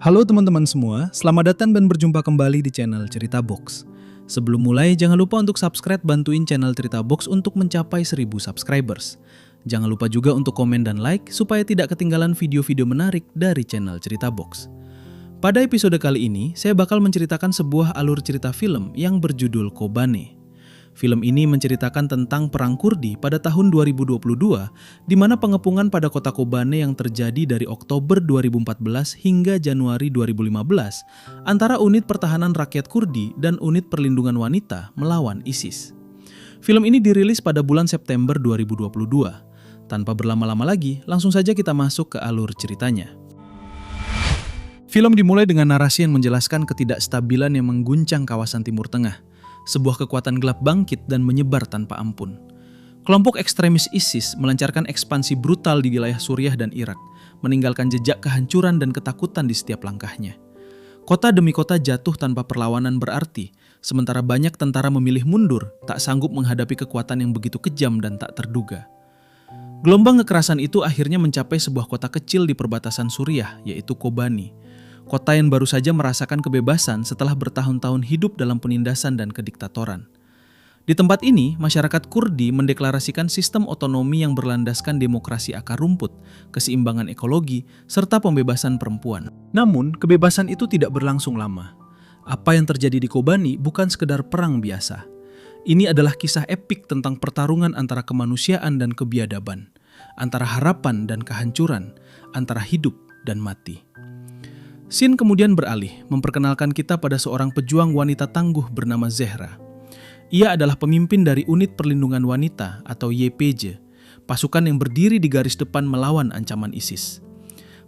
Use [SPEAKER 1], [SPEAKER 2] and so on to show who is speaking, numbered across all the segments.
[SPEAKER 1] Halo teman-teman semua, selamat datang dan berjumpa kembali di channel Cerita Box. Sebelum mulai, jangan lupa untuk subscribe, bantuin channel Cerita Box untuk mencapai 1000 subscribers. Jangan lupa juga untuk komen dan like supaya tidak ketinggalan video-video menarik dari channel Cerita Box. Pada episode kali ini, saya bakal menceritakan sebuah alur cerita film yang berjudul Kobane. Film ini menceritakan tentang Perang Kurdi pada tahun 2022, di mana pengepungan pada kota Kobane yang terjadi dari Oktober 2014 hingga Januari 2015 antara unit pertahanan rakyat Kurdi dan unit perlindungan wanita melawan ISIS. Film ini dirilis pada bulan September 2022. Tanpa berlama-lama lagi, langsung saja kita masuk ke alur ceritanya. Film dimulai dengan narasi yang menjelaskan ketidakstabilan yang mengguncang kawasan Timur Tengah. Sebuah kekuatan gelap bangkit dan menyebar tanpa ampun. Kelompok ekstremis ISIS melancarkan ekspansi brutal di wilayah Suriah dan Irak, meninggalkan jejak kehancuran dan ketakutan di setiap langkahnya. Kota demi kota jatuh tanpa perlawanan berarti, sementara banyak tentara memilih mundur, tak sanggup menghadapi kekuatan yang begitu kejam dan tak terduga. Gelombang kekerasan itu akhirnya mencapai sebuah kota kecil di perbatasan Suriah, yaitu Kobani. Kota yang baru saja merasakan kebebasan setelah bertahun-tahun hidup dalam penindasan dan kediktatoran. Di tempat ini, masyarakat Kurdi mendeklarasikan sistem otonomi yang berlandaskan demokrasi akar rumput, keseimbangan ekologi, serta pembebasan perempuan. Namun, kebebasan itu tidak berlangsung lama. Apa yang terjadi di Kobani bukan sekedar perang biasa. Ini adalah kisah epik tentang pertarungan antara kemanusiaan dan kebiadaban, antara harapan dan kehancuran, antara hidup dan mati. Scene kemudian beralih, memperkenalkan kita pada seorang pejuang wanita tangguh bernama Zehra. Ia adalah pemimpin dari Unit Perlindungan Wanita atau YPJ, pasukan yang berdiri di garis depan melawan ancaman ISIS.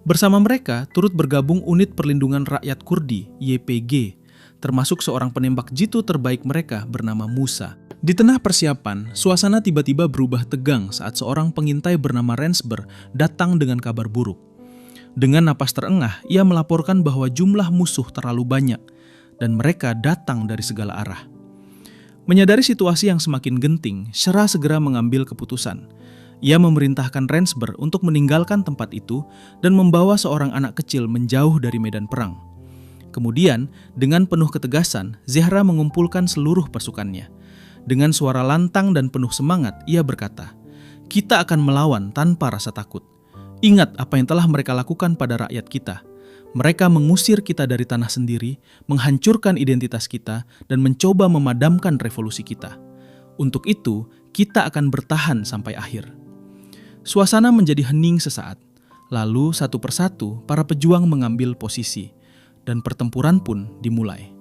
[SPEAKER 1] Bersama mereka turut bergabung Unit Perlindungan Rakyat Kurdi, YPG, termasuk seorang penembak jitu terbaik mereka bernama Musa. Di tengah persiapan, suasana tiba-tiba berubah tegang saat seorang pengintai bernama Rensber datang dengan kabar buruk. Dengan napas terengah, ia melaporkan bahwa jumlah musuh terlalu banyak dan mereka datang dari segala arah. Menyadari situasi yang semakin genting, Shera segera mengambil keputusan. Ia memerintahkan Rensber untuk meninggalkan tempat itu dan membawa seorang anak kecil menjauh dari medan perang. Kemudian, dengan penuh ketegasan, Zehra mengumpulkan seluruh pasukannya. Dengan suara lantang dan penuh semangat, ia berkata, "Kita akan melawan tanpa rasa takut. Ingat apa yang telah mereka lakukan pada rakyat kita. Mereka mengusir kita dari tanah sendiri, menghancurkan identitas kita, dan mencoba memadamkan revolusi kita. Untuk itu, kita akan bertahan sampai akhir." Suasana menjadi hening sesaat. Lalu satu persatu para pejuang mengambil posisi, dan pertempuran pun dimulai.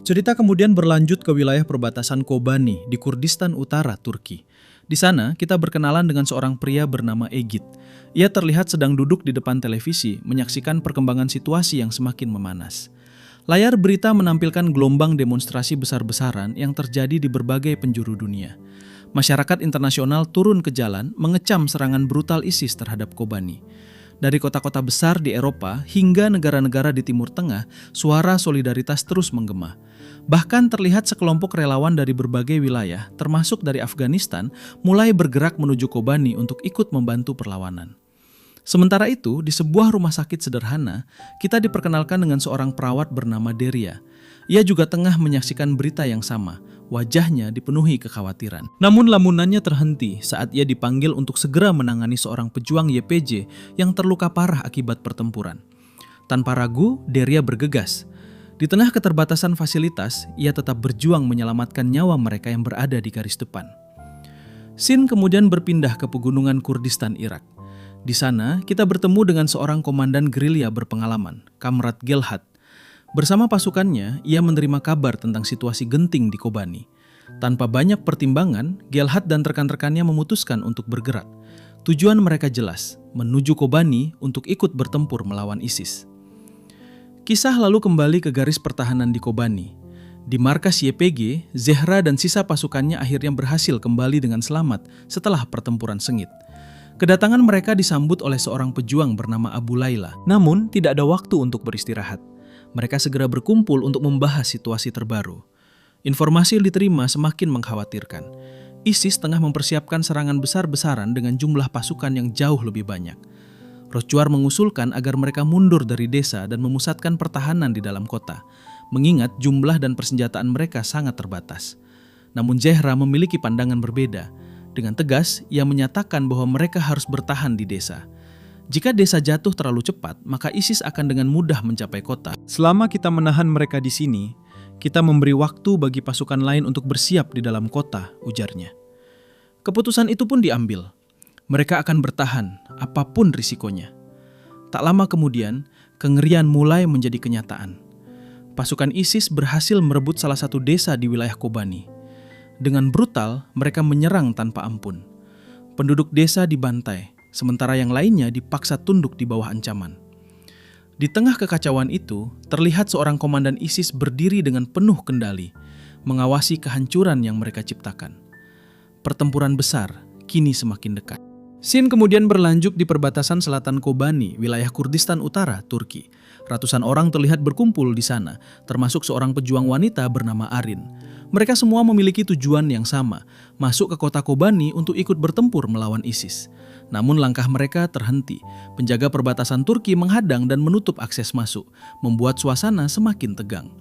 [SPEAKER 1] Cerita kemudian berlanjut ke wilayah perbatasan Kobani di Kurdistan Utara, Turki. Di sana, kita berkenalan dengan seorang pria bernama Egit. Ia terlihat sedang duduk di depan televisi, menyaksikan perkembangan situasi yang semakin memanas. Layar berita menampilkan gelombang demonstrasi besar-besaran yang terjadi di berbagai penjuru dunia. Masyarakat internasional turun ke jalan mengecam serangan brutal ISIS terhadap Kobani. Dari kota-kota besar di Eropa hingga negara-negara di Timur Tengah, suara solidaritas terus menggema. Bahkan terlihat sekelompok relawan dari berbagai wilayah, termasuk dari Afghanistan, mulai bergerak menuju Kobani untuk ikut membantu perlawanan. Sementara itu, di sebuah rumah sakit sederhana, kita diperkenalkan dengan seorang perawat bernama Deria. Ia juga tengah menyaksikan berita yang sama. Wajahnya dipenuhi kekhawatiran. Namun lamunannya terhenti saat ia dipanggil untuk segera menangani seorang pejuang YPJ yang terluka parah akibat pertempuran. Tanpa ragu, Deria bergegas. Di tengah keterbatasan fasilitas, ia tetap berjuang menyelamatkan nyawa mereka yang berada di garis depan. Scene kemudian berpindah ke pegunungan Kurdistan, Irak. Di sana, kita bertemu dengan seorang komandan gerilya berpengalaman, Kamrat Gelhat. Bersama pasukannya, ia menerima kabar tentang situasi genting di Kobani. Tanpa banyak pertimbangan, Gelhat dan rekan-rekannya memutuskan untuk bergerak. Tujuan mereka jelas, menuju Kobani untuk ikut bertempur melawan ISIS. Kisah lalu kembali ke garis pertahanan di Kobani. Di markas YPG, Zehra dan sisa pasukannya akhirnya berhasil kembali dengan selamat setelah pertempuran sengit. Kedatangan mereka disambut oleh seorang pejuang bernama Abu Layla. Namun, tidak ada waktu untuk beristirahat. Mereka segera berkumpul untuk membahas situasi terbaru. Informasi yang diterima semakin mengkhawatirkan. ISIS tengah mempersiapkan serangan besar-besaran dengan jumlah pasukan yang jauh lebih banyak. Rochwar mengusulkan agar mereka mundur dari desa dan memusatkan pertahanan di dalam kota, mengingat jumlah dan persenjataan mereka sangat terbatas. Namun Zehra memiliki pandangan berbeda. Dengan tegas, ia menyatakan bahwa mereka harus bertahan di desa. Jika desa jatuh terlalu cepat, maka ISIS akan dengan mudah mencapai kota. Selama kita menahan mereka di sini, kita memberi waktu bagi pasukan lain untuk bersiap di dalam kota, ujarnya. Keputusan itu pun diambil. Mereka akan bertahan, apapun risikonya. Tak lama kemudian, kengerian mulai menjadi kenyataan. Pasukan ISIS berhasil merebut salah satu desa di wilayah Kobani. Dengan brutal, mereka menyerang tanpa ampun. Penduduk desa dibantai, sementara yang lainnya dipaksa tunduk di bawah ancaman. Di tengah kekacauan itu, terlihat seorang komandan ISIS berdiri dengan penuh kendali, mengawasi kehancuran yang mereka ciptakan. Pertempuran besar kini semakin dekat. Scene kemudian berlanjut di perbatasan selatan Kobani, wilayah Kurdistan Utara, Turki. Ratusan orang terlihat berkumpul di sana, termasuk seorang pejuang wanita bernama Arin. Mereka semua memiliki tujuan yang sama, masuk ke kota Kobani untuk ikut bertempur melawan ISIS. Namun langkah mereka terhenti. Penjaga perbatasan Turki menghadang dan menutup akses masuk, membuat suasana semakin tegang.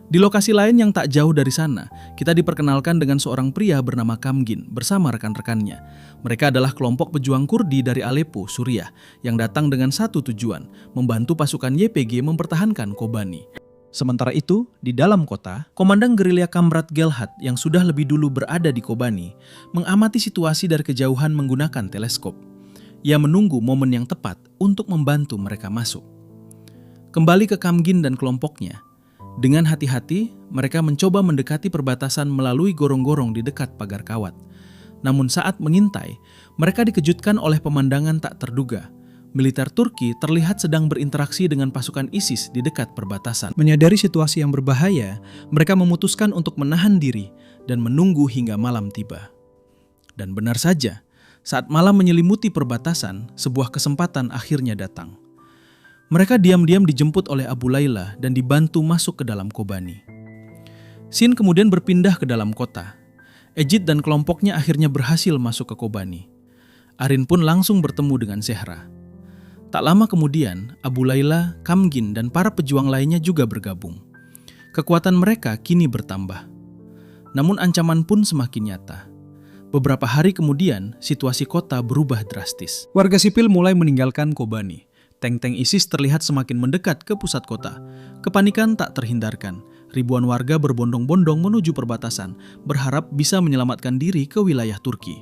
[SPEAKER 1] Di lokasi lain yang tak jauh dari sana, kita diperkenalkan dengan seorang pria bernama Kamgin bersama rekan-rekannya. Mereka adalah kelompok pejuang Kurdi dari Aleppo, Suriah, yang datang dengan satu tujuan, membantu pasukan YPG mempertahankan Kobani. Sementara itu, di dalam kota, Komandan Gerilya Kamrat Gelhat yang sudah lebih dulu berada di Kobani, mengamati situasi dari kejauhan menggunakan teleskop. Ia menunggu momen yang tepat untuk membantu mereka masuk. Kembali ke Kamgin dan kelompoknya, dengan hati-hati, mereka mencoba mendekati perbatasan melalui gorong-gorong di dekat pagar kawat. Namun saat mengintai, mereka dikejutkan oleh pemandangan tak terduga. Militer Turki terlihat sedang berinteraksi dengan pasukan ISIS di dekat perbatasan. Menyadari situasi yang berbahaya, mereka memutuskan untuk menahan diri dan menunggu hingga malam tiba. Dan benar saja, saat malam menyelimuti perbatasan, sebuah kesempatan akhirnya datang. Mereka diam-diam dijemput oleh Abu Layla dan dibantu masuk ke dalam Kobani. Scene kemudian berpindah ke dalam kota. Ejid dan kelompoknya akhirnya berhasil masuk ke Kobani. Arin pun langsung bertemu dengan Zehra. Tak lama kemudian, Abu Layla, Kamgin, dan para pejuang lainnya juga bergabung. Kekuatan mereka kini bertambah. Namun ancaman pun semakin nyata. Beberapa hari kemudian, situasi kota berubah drastis. Warga sipil mulai meninggalkan Kobani. Tank-tank ISIS terlihat semakin mendekat ke pusat kota. Kepanikan tak terhindarkan. Ribuan warga berbondong-bondong menuju perbatasan, berharap bisa menyelamatkan diri ke wilayah Turki.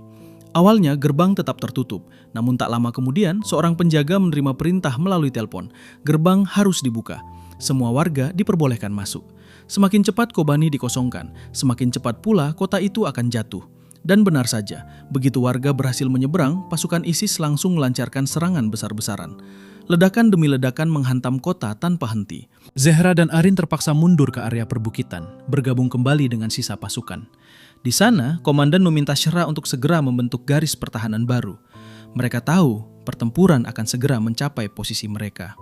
[SPEAKER 1] Awalnya gerbang tetap tertutup, namun tak lama kemudian seorang penjaga menerima perintah melalui telepon. Gerbang harus dibuka. Semua warga diperbolehkan masuk. Semakin cepat Kobani dikosongkan, semakin cepat pula kota itu akan jatuh. Dan benar saja, begitu warga berhasil menyeberang, pasukan ISIS langsung melancarkan serangan besar-besaran. Ledakan demi ledakan menghantam kota tanpa henti. Zehra dan Arin terpaksa mundur ke area perbukitan, bergabung kembali dengan sisa pasukan. Di sana, komandan meminta Syera untuk segera membentuk garis pertahanan baru. Mereka tahu pertempuran akan segera mencapai posisi mereka.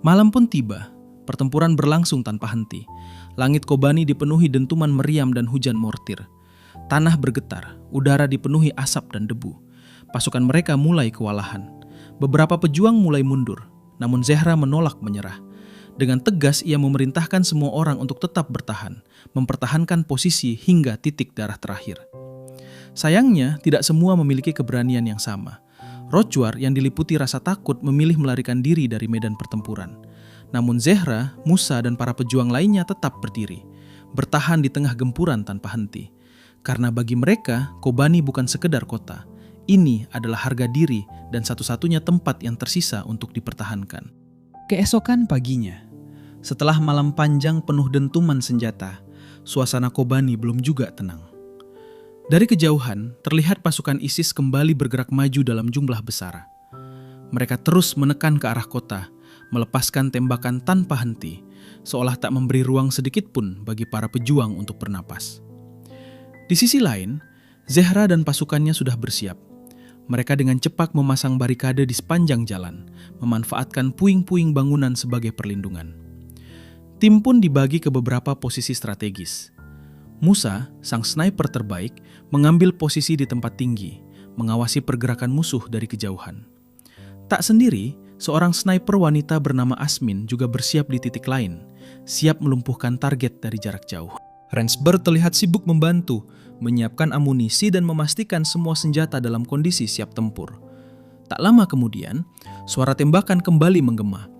[SPEAKER 1] Malam pun tiba, pertempuran berlangsung tanpa henti. Langit Kobani dipenuhi dentuman meriam dan hujan mortir. Tanah bergetar, udara dipenuhi asap dan debu. Pasukan mereka mulai kewalahan. Beberapa pejuang mulai mundur, namun Zehra menolak menyerah. Dengan tegas ia memerintahkan semua orang untuk tetap bertahan, mempertahankan posisi hingga titik darah terakhir. Sayangnya, tidak semua memiliki keberanian yang sama. Rochwar yang diliputi rasa takut memilih melarikan diri dari medan pertempuran. Namun Zehra, Musa, dan para pejuang lainnya tetap berdiri, bertahan di tengah gempuran tanpa henti. Karena bagi mereka, Kobani bukan sekedar kota. Ini adalah harga diri dan satu-satunya tempat yang tersisa untuk dipertahankan. Keesokan paginya, setelah malam panjang penuh dentuman senjata, suasana Kobani belum juga tenang. Dari kejauhan, terlihat pasukan ISIS kembali bergerak maju dalam jumlah besar. Mereka terus menekan ke arah kota, melepaskan tembakan tanpa henti, seolah tak memberi ruang sedikit pun bagi para pejuang untuk bernapas. Di sisi lain, Zehra dan pasukannya sudah bersiap. Mereka dengan cepat memasang barikade di sepanjang jalan, memanfaatkan puing-puing bangunan sebagai perlindungan. Tim pun dibagi ke beberapa posisi strategis. Musa, sang sniper terbaik, mengambil posisi di tempat tinggi, mengawasi pergerakan musuh dari kejauhan. Tak sendiri, seorang sniper wanita bernama Asmin juga bersiap di titik lain, siap melumpuhkan target dari jarak jauh. Rensburg terlihat sibuk membantu, menyiapkan amunisi dan memastikan semua senjata dalam kondisi siap tempur. Tak lama kemudian, suara tembakan kembali menggema.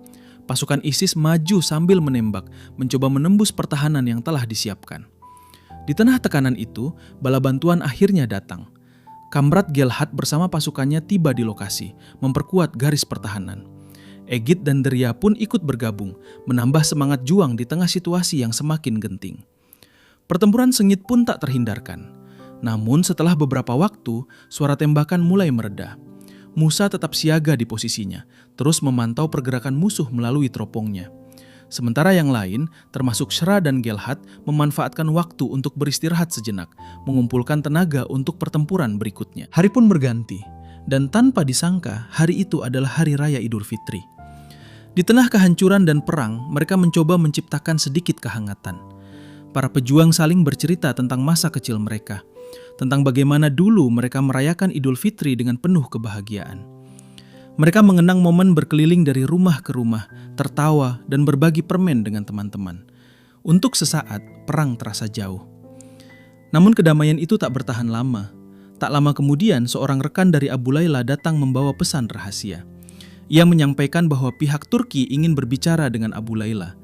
[SPEAKER 1] Pasukan ISIS maju sambil menembak, mencoba menembus pertahanan yang telah disiapkan. Di tengah tekanan itu, bala bantuan akhirnya datang. Kamrat Gelhat bersama pasukannya tiba di lokasi, memperkuat garis pertahanan. Egit dan Deria pun ikut bergabung, menambah semangat juang di tengah situasi yang semakin genting. Pertempuran sengit pun tak terhindarkan. Namun setelah beberapa waktu, suara tembakan mulai mereda. Musa tetap siaga di posisinya, terus memantau pergerakan musuh melalui teropongnya. Sementara yang lain, termasuk Shra dan Gelhat, memanfaatkan waktu untuk beristirahat sejenak, mengumpulkan tenaga untuk pertempuran berikutnya. Hari pun berganti, dan tanpa disangka, hari itu adalah Hari Raya Idul Fitri. Di tengah kehancuran dan perang, mereka mencoba menciptakan sedikit kehangatan. Para pejuang saling bercerita tentang masa kecil mereka, tentang bagaimana dulu mereka merayakan Idul Fitri dengan penuh kebahagiaan. Mereka mengenang momen berkeliling dari rumah ke rumah, tertawa dan berbagi permen dengan teman-teman. Untuk sesaat, perang terasa jauh. Namun kedamaian itu tak bertahan lama. Tak lama kemudian, seorang rekan dari Abu Layla datang membawa pesan rahasia. Ia menyampaikan bahwa pihak Turki ingin berbicara dengan Abu Layla.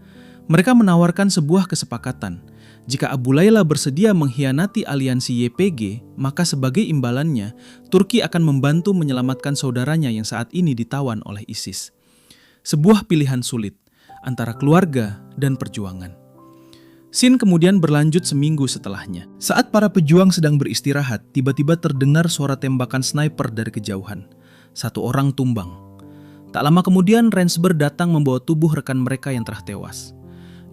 [SPEAKER 1] Mereka menawarkan sebuah kesepakatan. Jika Abu Layla bersedia mengkhianati aliansi YPG, maka sebagai imbalannya, Turki akan membantu menyelamatkan saudaranya yang saat ini ditawan oleh ISIS. Sebuah pilihan sulit antara keluarga dan perjuangan. Scene kemudian berlanjut seminggu setelahnya. Saat para pejuang sedang beristirahat, tiba-tiba terdengar suara tembakan sniper dari kejauhan. Satu orang tumbang. Tak lama kemudian, Rensburg datang membawa tubuh rekan mereka yang telah tewas.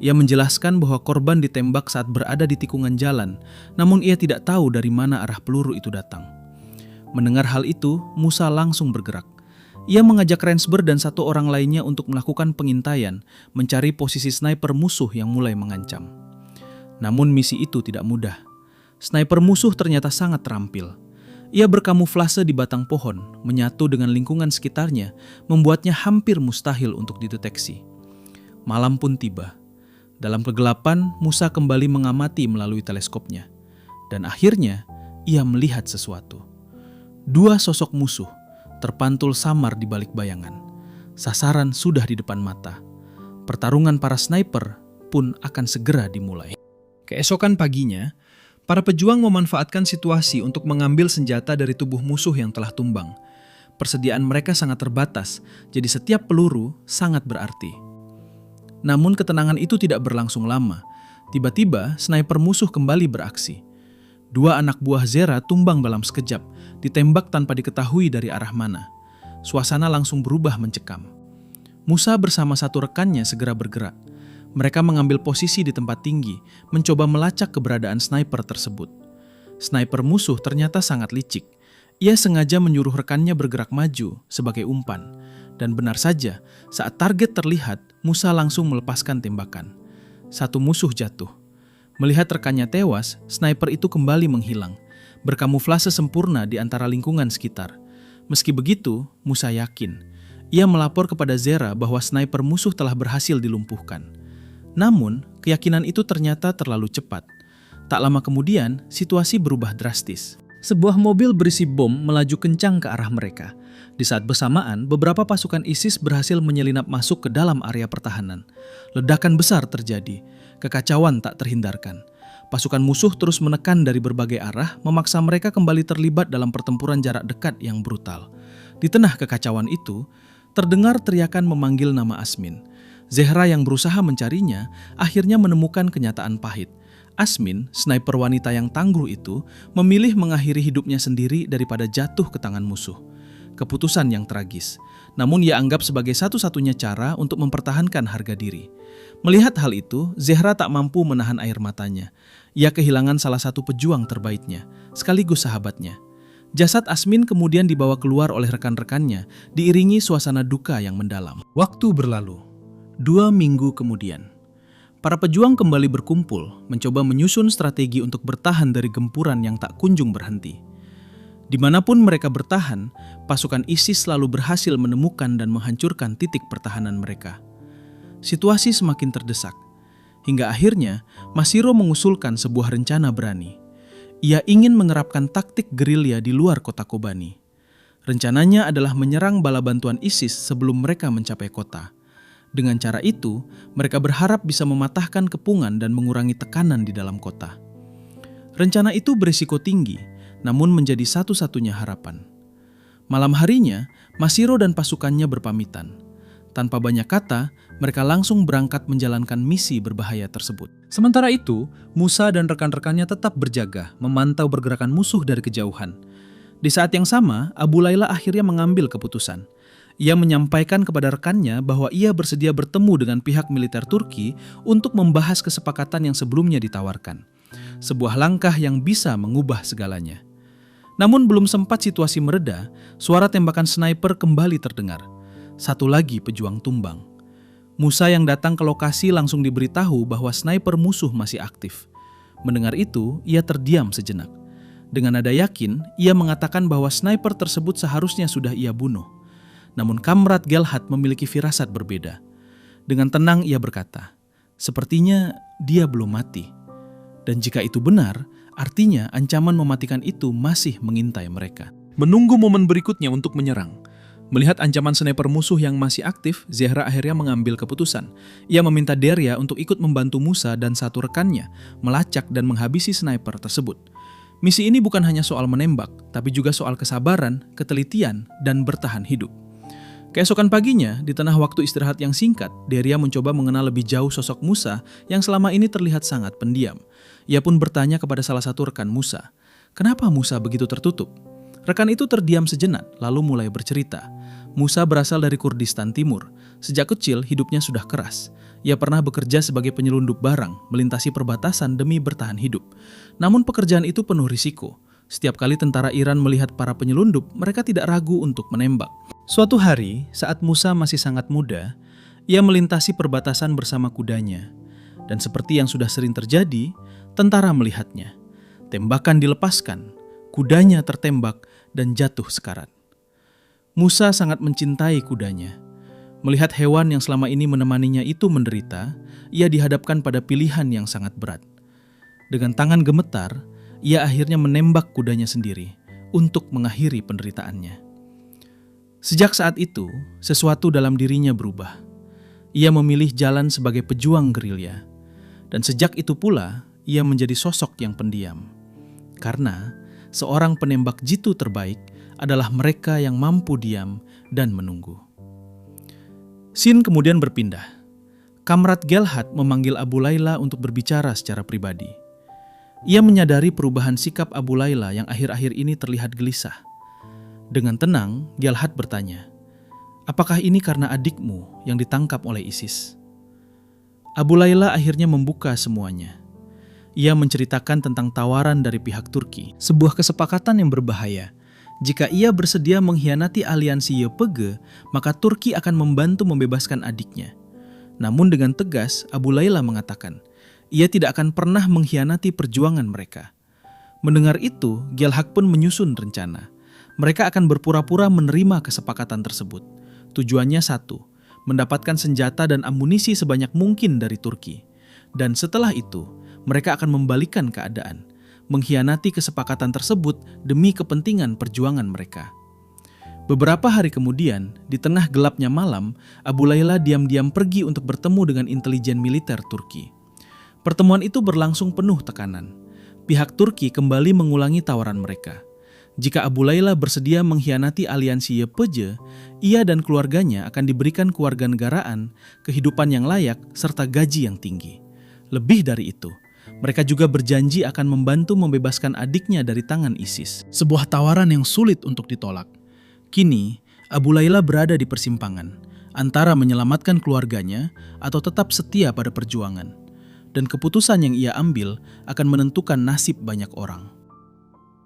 [SPEAKER 1] Ia menjelaskan bahwa korban ditembak saat berada di tikungan jalan, namun ia tidak tahu dari mana arah peluru itu datang. Mendengar hal itu, Musa langsung bergerak. Ia mengajak Rensburg dan satu orang lainnya untuk melakukan pengintaian, mencari posisi sniper musuh yang mulai mengancam. Namun misi itu tidak mudah. Sniper musuh ternyata sangat terampil. Ia berkamuflase di batang pohon, menyatu dengan lingkungan sekitarnya, membuatnya hampir mustahil untuk dideteksi. Malam pun tiba. Dalam kegelapan, Musa kembali mengamati melalui teleskopnya. Dan akhirnya, ia melihat sesuatu. Dua sosok musuh terpantul samar di balik bayangan. Sasaran sudah di depan mata. Pertarungan para sniper pun akan segera dimulai. Keesokan paginya, para pejuang memanfaatkan situasi untuk mengambil senjata dari tubuh musuh yang telah tumbang. Persediaan mereka sangat terbatas, jadi setiap peluru sangat berarti. Namun ketenangan itu tidak berlangsung lama. Tiba-tiba, sniper musuh kembali beraksi. Dua anak buah Zera tumbang dalam sekejap, ditembak tanpa diketahui dari arah mana. Suasana langsung berubah mencekam. Musa bersama satu rekannya segera bergerak. Mereka mengambil posisi di tempat tinggi, mencoba melacak keberadaan sniper tersebut. Sniper musuh ternyata sangat licik. Ia sengaja menyuruh rekannya bergerak maju sebagai umpan. Dan benar saja, saat target terlihat, Musa langsung melepaskan tembakan. Satu musuh jatuh. Melihat rekannya tewas, sniper itu kembali menghilang, berkamuflase sempurna di antara lingkungan sekitar. Meski begitu, Musa yakin. Ia melapor kepada Zera bahwa sniper musuh telah berhasil dilumpuhkan. Namun, keyakinan itu ternyata terlalu cepat. Tak lama kemudian, situasi berubah drastis. Sebuah mobil berisi bom melaju kencang ke arah mereka. Di saat bersamaan, beberapa pasukan ISIS berhasil menyelinap masuk ke dalam area pertahanan. Ledakan besar terjadi. Kekacauan tak terhindarkan. Pasukan musuh terus menekan dari berbagai arah, memaksa mereka kembali terlibat dalam pertempuran jarak dekat yang brutal. Di tengah kekacauan itu, terdengar teriakan memanggil nama Asmin. Zehra yang berusaha mencarinya, akhirnya menemukan kenyataan pahit. Asmin, sniper wanita yang tangguh itu, memilih mengakhiri hidupnya sendiri daripada jatuh ke tangan musuh. Keputusan yang tragis, namun ia anggap sebagai satu-satunya cara untuk mempertahankan harga diri. Melihat hal itu, Zehra tak mampu menahan air matanya. Ia kehilangan salah satu pejuang terbaiknya, sekaligus sahabatnya. Jasad Asmin kemudian dibawa keluar oleh rekan-rekannya, diiringi suasana duka yang mendalam. Waktu berlalu. 2 minggu kemudian, para pejuang kembali berkumpul, mencoba menyusun strategi untuk bertahan dari gempuran yang tak kunjung berhenti. Dimanapun mereka bertahan, pasukan ISIS selalu berhasil menemukan dan menghancurkan titik pertahanan mereka. Situasi semakin terdesak, hingga akhirnya Masiro mengusulkan sebuah rencana berani. Ia ingin menerapkan taktik gerilya di luar kota Kobani. Rencananya adalah menyerang bala bantuan ISIS sebelum mereka mencapai kota. Dengan cara itu, mereka berharap bisa mematahkan kepungan dan mengurangi tekanan di dalam kota. Rencana itu berisiko tinggi, namun menjadi satu-satunya harapan. Malam harinya, Masiro dan pasukannya berpamitan. Tanpa banyak kata, mereka langsung berangkat menjalankan misi berbahaya tersebut. Sementara itu, Musa dan rekan-rekannya tetap berjaga, memantau pergerakan musuh dari kejauhan. Di saat yang sama, Abu Layla akhirnya mengambil keputusan. Ia menyampaikan kepada rekannya bahwa ia bersedia bertemu dengan pihak militer Turki untuk membahas kesepakatan yang sebelumnya ditawarkan. Sebuah langkah yang bisa mengubah segalanya. Namun belum sempat situasi mereda, suara tembakan sniper kembali terdengar. Satu lagi pejuang tumbang. Musa yang datang ke lokasi langsung diberitahu bahwa sniper musuh masih aktif. Mendengar itu, ia terdiam sejenak. Dengan nada yakin, ia mengatakan bahwa sniper tersebut seharusnya sudah ia bunuh. Namun Kamrat Gelhat memiliki firasat berbeda. Dengan tenang ia berkata, "Sepertinya dia belum mati." Dan jika itu benar, artinya ancaman mematikan itu masih mengintai mereka. Menunggu momen berikutnya untuk menyerang. Melihat ancaman sniper musuh yang masih aktif, Zehra akhirnya mengambil keputusan. Ia meminta Deria untuk ikut membantu Musa dan satu rekannya melacak dan menghabisi sniper tersebut. Misi ini bukan hanya soal menembak, tapi juga soal kesabaran, ketelitian, dan bertahan hidup. Keesokan paginya, di tengah waktu istirahat yang singkat, Deria mencoba mengenal lebih jauh sosok Musa yang selama ini terlihat sangat pendiam. Ia pun bertanya kepada salah satu rekan Musa, "Kenapa Musa begitu tertutup?" Rekan itu terdiam sejenak, lalu mulai bercerita. Musa berasal dari Kurdistan Timur. Sejak kecil, hidupnya sudah keras. Ia pernah bekerja sebagai penyelundup barang, melintasi perbatasan demi bertahan hidup. Namun pekerjaan itu penuh risiko. Setiap kali tentara Iran melihat para penyelundup, mereka tidak ragu untuk menembak. Suatu hari, saat Musa masih sangat muda, ia melintasi perbatasan bersama kudanya. Dan seperti yang sudah sering terjadi, tentara melihatnya. Tembakan dilepaskan, kudanya tertembak dan jatuh sekarat. Musa sangat mencintai kudanya. Melihat hewan yang selama ini menemaninya itu menderita, ia dihadapkan pada pilihan yang sangat berat. Dengan tangan gemetar, ia akhirnya menembak kudanya sendiri untuk mengakhiri penderitaannya. Sejak saat itu, sesuatu dalam dirinya berubah. Ia memilih jalan sebagai pejuang gerilya. Dan sejak itu pula, ia menjadi sosok yang pendiam. Karena seorang penembak jitu terbaik adalah mereka yang mampu diam dan menunggu. Scene kemudian berpindah. Kamrat Gelhat memanggil Abu Layla untuk berbicara secara pribadi. Ia menyadari perubahan sikap Abu Layla yang akhir-akhir ini terlihat gelisah. Dengan tenang, Gelhat bertanya, "Apakah ini karena adikmu yang ditangkap oleh ISIS?" Abu Layla akhirnya membuka semuanya. Ia menceritakan tentang tawaran dari pihak Turki, sebuah kesepakatan yang berbahaya. Jika ia bersedia mengkhianati aliansi YPG, maka Turki akan membantu membebaskan adiknya. Namun dengan tegas, Abu Layla mengatakan, ia tidak akan pernah mengkhianati perjuangan mereka. Mendengar itu, Gelhat pun menyusun rencana. Mereka akan berpura-pura menerima kesepakatan tersebut. Tujuannya satu, mendapatkan senjata dan amunisi sebanyak mungkin dari Turki. Dan setelah itu, mereka akan membalikkan keadaan, mengkhianati kesepakatan tersebut demi kepentingan perjuangan mereka. Beberapa hari kemudian, di tengah gelapnya malam, Abu Layla diam-diam pergi untuk bertemu dengan intelijen militer Turki. Pertemuan itu berlangsung penuh tekanan. Pihak Turki kembali mengulangi tawaran mereka. Jika Abu Layla bersedia mengkhianati aliansi YPG, ia dan keluarganya akan diberikan kewarganegaraan, kehidupan yang layak, serta gaji yang tinggi. Lebih dari itu, mereka juga berjanji akan membantu membebaskan adiknya dari tangan ISIS. Sebuah tawaran yang sulit untuk ditolak. Kini, Abu Layla berada di persimpangan, antara menyelamatkan keluarganya atau tetap setia pada perjuangan. Dan keputusan yang ia ambil akan menentukan nasib banyak orang.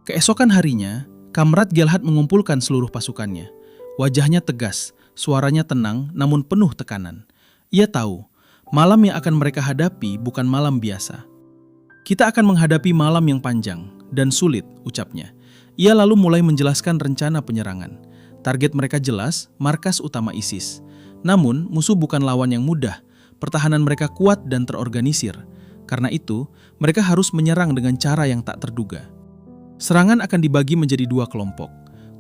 [SPEAKER 1] Keesokan harinya, Kamrat Gelhat mengumpulkan seluruh pasukannya. Wajahnya tegas, suaranya tenang namun penuh tekanan. Ia tahu, malam yang akan mereka hadapi bukan malam biasa. Kita akan menghadapi malam yang panjang dan sulit, ucapnya. Ia lalu mulai menjelaskan rencana penyerangan. Target mereka jelas, markas utama ISIS. Namun, musuh bukan lawan yang mudah. Pertahanan mereka kuat dan terorganisir. Karena itu, mereka harus menyerang dengan cara yang tak terduga. Serangan akan dibagi menjadi dua kelompok.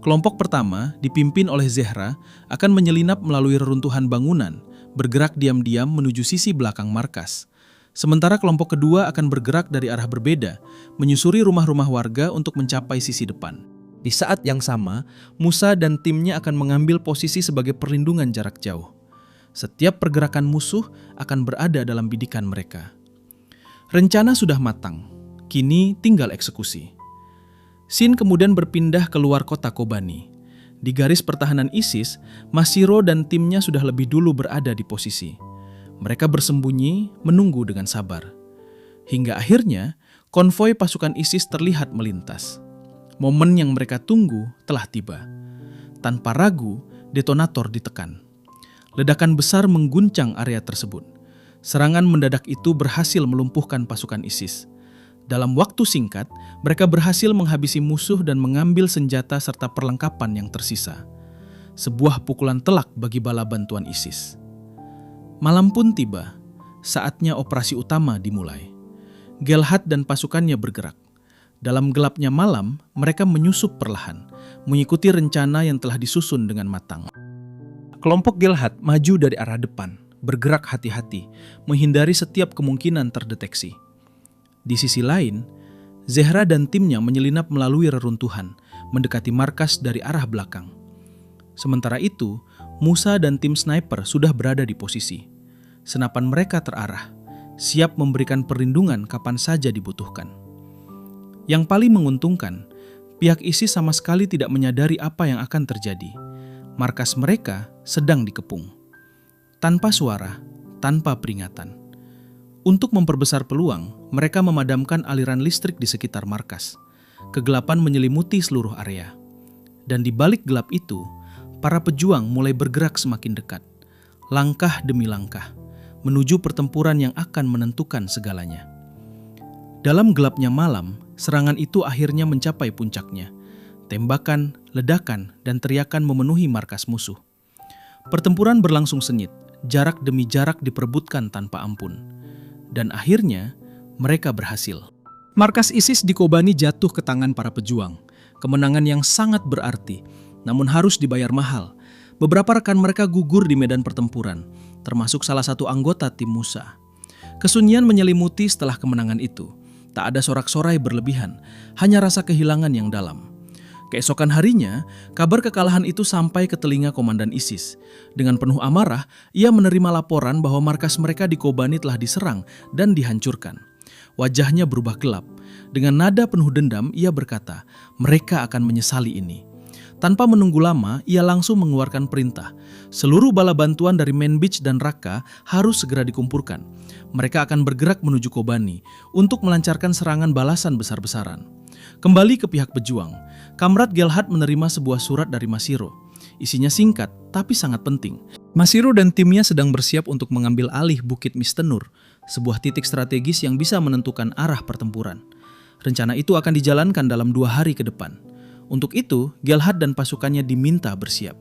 [SPEAKER 1] Kelompok pertama, dipimpin oleh Zehra, akan menyelinap melalui reruntuhan bangunan, bergerak diam-diam menuju sisi belakang markas. Sementara kelompok kedua akan bergerak dari arah berbeda, menyusuri rumah-rumah warga untuk mencapai sisi depan. Di saat yang sama, Musa dan timnya akan mengambil posisi sebagai perlindungan jarak jauh. Setiap pergerakan musuh akan berada dalam bidikan mereka. Rencana sudah matang, kini tinggal eksekusi. Sin kemudian berpindah keluar kota Kobani. Di garis pertahanan ISIS, Masiro dan timnya sudah lebih dulu berada di posisi. Mereka bersembunyi, menunggu dengan sabar. Hingga akhirnya, konvoi pasukan ISIS terlihat melintas. Momen yang mereka tunggu telah tiba. Tanpa ragu, detonator ditekan. Ledakan besar mengguncang area tersebut. Serangan mendadak itu berhasil melumpuhkan pasukan ISIS. Dalam waktu singkat, mereka berhasil menghabisi musuh dan mengambil senjata serta perlengkapan yang tersisa. Sebuah pukulan telak bagi bala bantuan ISIS. Malam pun tiba, saatnya operasi utama dimulai. Gelhat dan pasukannya bergerak. Dalam gelapnya malam, mereka menyusup perlahan, mengikuti rencana yang telah disusun dengan matang. Kelompok Gelhat maju dari arah depan, bergerak hati-hati, menghindari setiap kemungkinan terdeteksi. Di sisi lain, Zehra dan timnya menyelinap melalui reruntuhan, mendekati markas dari arah belakang. Sementara itu, Musa dan tim sniper sudah berada di posisi. Senapan mereka terarah, siap memberikan perlindungan kapan saja dibutuhkan. Yang paling menguntungkan, pihak ISIS sama sekali tidak menyadari apa yang akan terjadi. Markas mereka sedang dikepung. Tanpa suara, tanpa peringatan. Untuk memperbesar peluang, mereka memadamkan aliran listrik di sekitar markas. Kegelapan menyelimuti seluruh area. Dan di balik gelap itu, para pejuang mulai bergerak semakin dekat. Langkah demi langkah, menuju pertempuran yang akan menentukan segalanya. Dalam gelapnya malam, serangan itu akhirnya mencapai puncaknya. Tembakan, ledakan, dan teriakan memenuhi markas musuh. Pertempuran berlangsung sengit, jarak demi jarak diperebutkan tanpa ampun. Dan akhirnya, mereka berhasil. Markas ISIS di Kobani jatuh ke tangan para pejuang. Kemenangan yang sangat berarti, namun harus dibayar mahal. Beberapa rekan mereka gugur di medan pertempuran, termasuk salah satu anggota tim Musa. Kesunyian menyelimuti setelah kemenangan itu. Tak ada sorak-sorai berlebihan, hanya rasa kehilangan yang dalam. Keesokan harinya, kabar kekalahan itu sampai ke telinga komandan ISIS. Dengan penuh amarah, ia menerima laporan bahwa markas mereka di Kobani telah diserang dan dihancurkan. Wajahnya berubah gelap. Dengan nada penuh dendam, ia berkata, mereka akan menyesali ini. Tanpa menunggu lama, ia langsung mengeluarkan perintah. Seluruh bala bantuan dari Manbij dan Raqqa harus segera dikumpulkan. Mereka akan bergerak menuju Kobani untuk melancarkan serangan balasan besar-besaran. Kembali ke pihak pejuang, Kamrat Gelhat menerima sebuah surat dari Masiro. Isinya singkat, tapi sangat penting. Masiro dan timnya sedang bersiap untuk mengambil alih Bukit Mistenur, sebuah titik strategis yang bisa menentukan arah pertempuran. Rencana itu akan dijalankan dalam 2 hari ke depan. Untuk itu, Gelhat dan pasukannya diminta bersiap.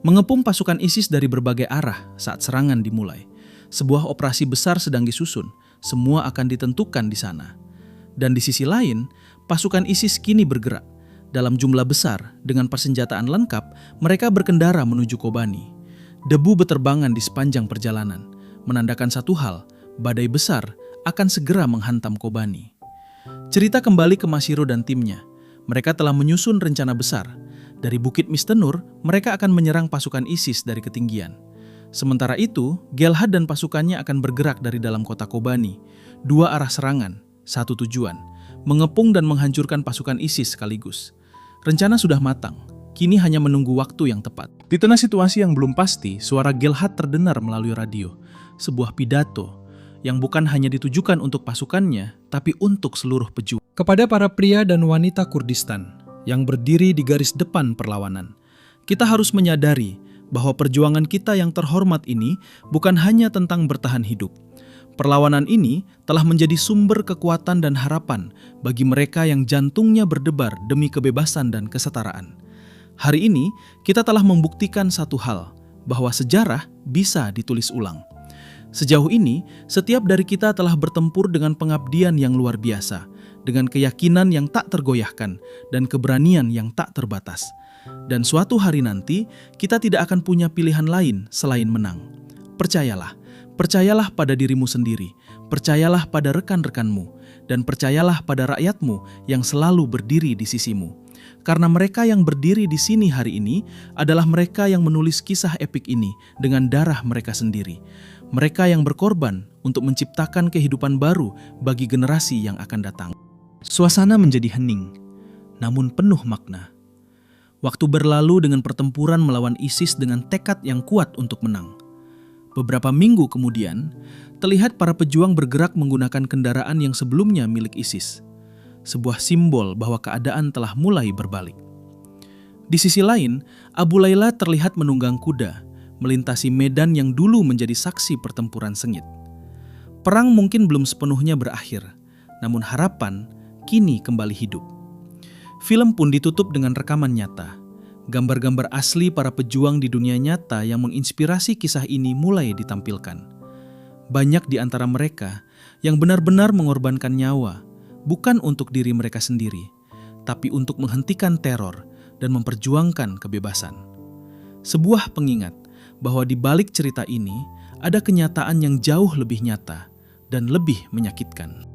[SPEAKER 1] Mengepung pasukan ISIS dari berbagai arah saat serangan dimulai. Sebuah operasi besar sedang disusun, semua akan ditentukan di sana. Dan di sisi lain, pasukan ISIS kini bergerak. Dalam jumlah besar, dengan persenjataan lengkap, mereka berkendara menuju Kobani. Debu beterbangan di sepanjang perjalanan, menandakan satu hal, badai besar akan segera menghantam Kobani. Cerita kembali ke Masiro dan timnya. Mereka telah menyusun rencana besar. Dari Bukit Mistenur, mereka akan menyerang pasukan ISIS dari ketinggian. Sementara itu, Gelhat dan pasukannya akan bergerak dari dalam kota Kobani. 2 arah serangan, 1 tujuan, mengepung dan menghancurkan pasukan ISIS sekaligus. Rencana sudah matang, kini hanya menunggu waktu yang tepat. Di tengah situasi yang belum pasti, suara Gelhat terdengar melalui radio. Sebuah pidato yang bukan hanya ditujukan untuk pasukannya, tapi untuk seluruh pejuang. Kepada para pria dan wanita Kurdistan, yang berdiri di garis depan perlawanan. Kita harus menyadari bahwa perjuangan kita yang terhormat ini bukan hanya tentang bertahan hidup. Perlawanan ini telah menjadi sumber kekuatan dan harapan bagi mereka yang jantungnya berdebar demi kebebasan dan kesetaraan. Hari ini, kita telah membuktikan satu hal, bahwa sejarah bisa ditulis ulang. Sejauh ini, setiap dari kita telah bertempur dengan pengabdian yang luar biasa, dengan keyakinan yang tak tergoyahkan, dan keberanian yang tak terbatas. Dan suatu hari nanti, kita tidak akan punya pilihan lain selain menang. Percayalah pada dirimu sendiri, percayalah pada rekan-rekanmu, dan percayalah pada rakyatmu yang selalu berdiri di sisimu. Karena mereka yang berdiri di sini hari ini adalah mereka yang menulis kisah epik ini dengan darah mereka sendiri. Mereka yang berkorban untuk menciptakan kehidupan baru bagi generasi yang akan datang. Suasana menjadi hening, namun penuh makna. Waktu berlalu dengan pertempuran melawan ISIS dengan tekad yang kuat untuk menang. Beberapa minggu kemudian, terlihat para pejuang bergerak menggunakan kendaraan yang sebelumnya milik ISIS. Sebuah simbol bahwa keadaan telah mulai berbalik. Di sisi lain, Abu Layla terlihat menunggang kuda, melintasi medan yang dulu menjadi saksi pertempuran sengit. Perang mungkin belum sepenuhnya berakhir, namun harapan kini kembali hidup. Film pun ditutup dengan rekaman nyata. Gambar-gambar asli para pejuang di dunia nyata yang menginspirasi kisah ini mulai ditampilkan. Banyak di antara mereka yang benar-benar mengorbankan nyawa, bukan untuk diri mereka sendiri, tapi untuk menghentikan teror dan memperjuangkan kebebasan. Sebuah pengingat bahwa di balik cerita ini ada kenyataan yang jauh lebih nyata dan lebih menyakitkan.